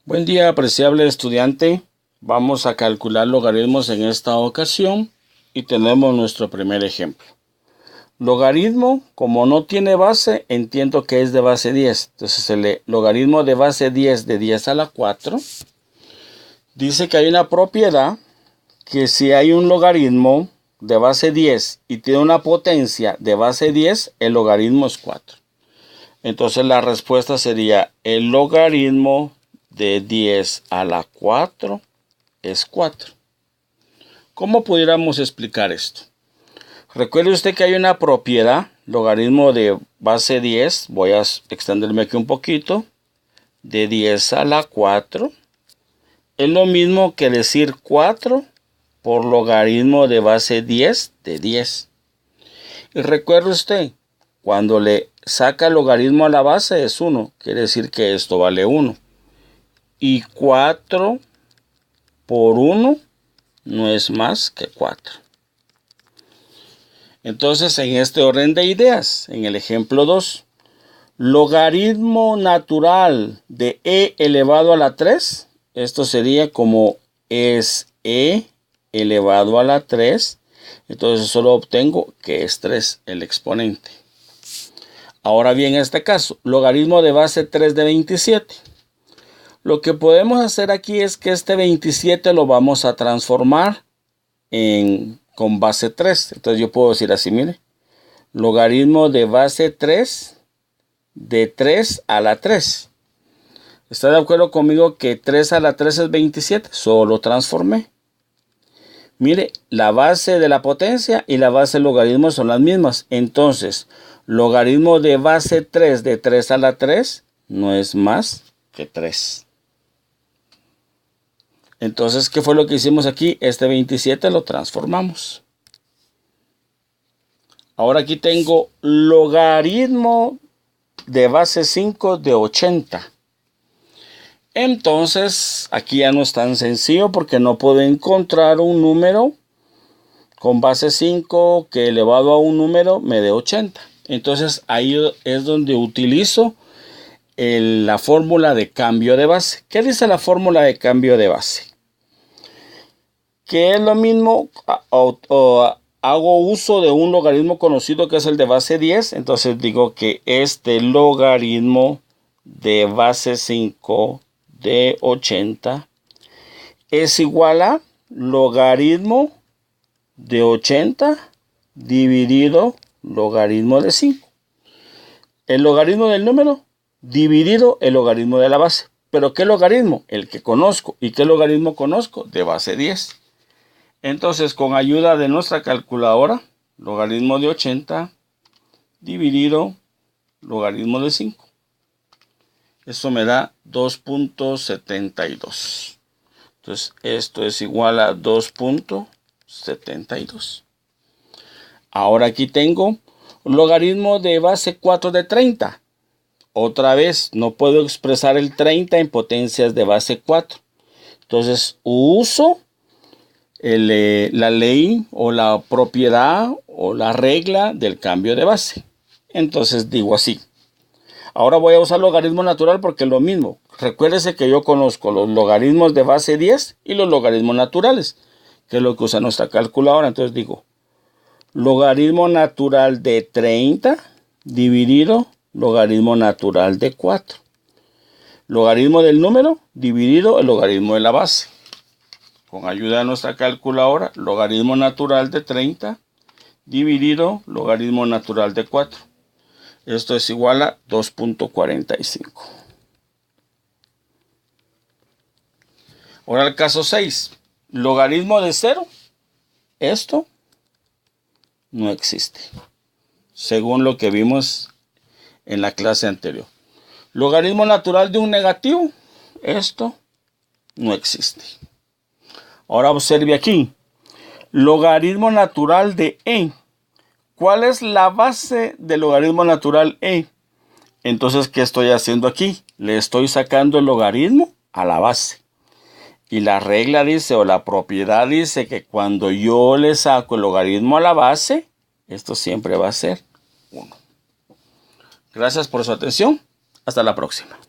Buen día, apreciable estudiante. Vamos a calcular logaritmos en esta ocasión y tenemos nuestro primer ejemplo. Logaritmo, como no tiene base, entiendo que es de base 10. Entonces el logaritmo de base 10 de 10 a la 4 dice que hay una propiedad que si hay un logaritmo de base 10 y tiene una potencia de base 10, el logaritmo es 4. Entonces la respuesta sería el logaritmo de 10 a la 4 es 4. ¿Cómo pudiéramos explicar esto? Recuerde usted que hay una propiedad, logaritmo de base 10, voy a extenderme aquí un poquito, de 10 a la 4, es lo mismo que decir 4 por logaritmo de base 10 de 10. Y recuerde usted, cuando le saca el logaritmo a la base es 1, quiere decir que esto vale 1. Y 4 por 1 no es más que 4. Entonces, en este orden de ideas, en el ejemplo 2, logaritmo natural de e elevado a la 3, esto sería como es e elevado a la 3, entonces solo obtengo que es 3 el exponente. Ahora bien, en este caso, logaritmo de base 3 de 27. Lo que podemos hacer aquí es que este 27 lo vamos a transformar con base 3. Entonces yo puedo decir así, mire. Logaritmo de base 3 de 3 a la 3. ¿Está de acuerdo conmigo que 3 a la 3 es 27? Solo transformé. Mire, la base de la potencia y la base del logaritmo son las mismas. Entonces, logaritmo de base 3 de 3 a la 3 no es más que 3. Entonces, ¿qué fue lo que hicimos aquí? Este 27 lo transformamos. Ahora aquí tengo logaritmo de base 5 de 80. Entonces, aquí ya no es tan sencillo porque no puedo encontrar un número con base 5 que elevado a un número me dé 80. Entonces, ahí es donde utilizo la fórmula de cambio de base. ¿Qué dice la fórmula de cambio de base? Que es lo mismo, hago uso de un logaritmo conocido que es el de base 10. Entonces digo que este logaritmo de base 5 de 80 es igual a logaritmo de 80 dividido logaritmo de 5. El logaritmo del número dividido el logaritmo de la base. ¿Pero qué logaritmo? El que conozco. ¿Y qué logaritmo conozco? De base 10. Entonces, con ayuda de nuestra calculadora, logaritmo de 80 dividido logaritmo de 5. Eso me da 2.72. Entonces, esto es igual a 2.72. Ahora aquí tengo logaritmo de base 4 de 30. Otra vez, no puedo expresar el 30 en potencias de base 4. Entonces, uso la ley o la propiedad o la regla del cambio de base. Entonces digo así. Ahora voy a usar logaritmo natural porque es lo mismo. Recuérdese que yo conozco los logaritmos de base 10 y los logaritmos naturales, que es lo que usa nuestra calculadora. Entonces digo, logaritmo natural de 30 dividido logaritmo natural de 4. Logaritmo del número dividido el logaritmo de la base. Con ayuda de nuestra calculadora, logaritmo natural de 30 dividido logaritmo natural de 4. Esto es igual a 2.45. Ahora el caso 6. Logaritmo de 0. Esto no existe, según lo que vimos en la clase anterior. Logaritmo natural de un negativo. Esto no existe. Ahora observe aquí. Logaritmo natural de e. ¿Cuál es la base del logaritmo natural e? Entonces, ¿qué estoy haciendo aquí? Le estoy sacando el logaritmo a la base. Y la regla dice, o la propiedad dice que cuando yo le saco el logaritmo a la base, esto siempre va a ser 1. Gracias por su atención. Hasta la próxima.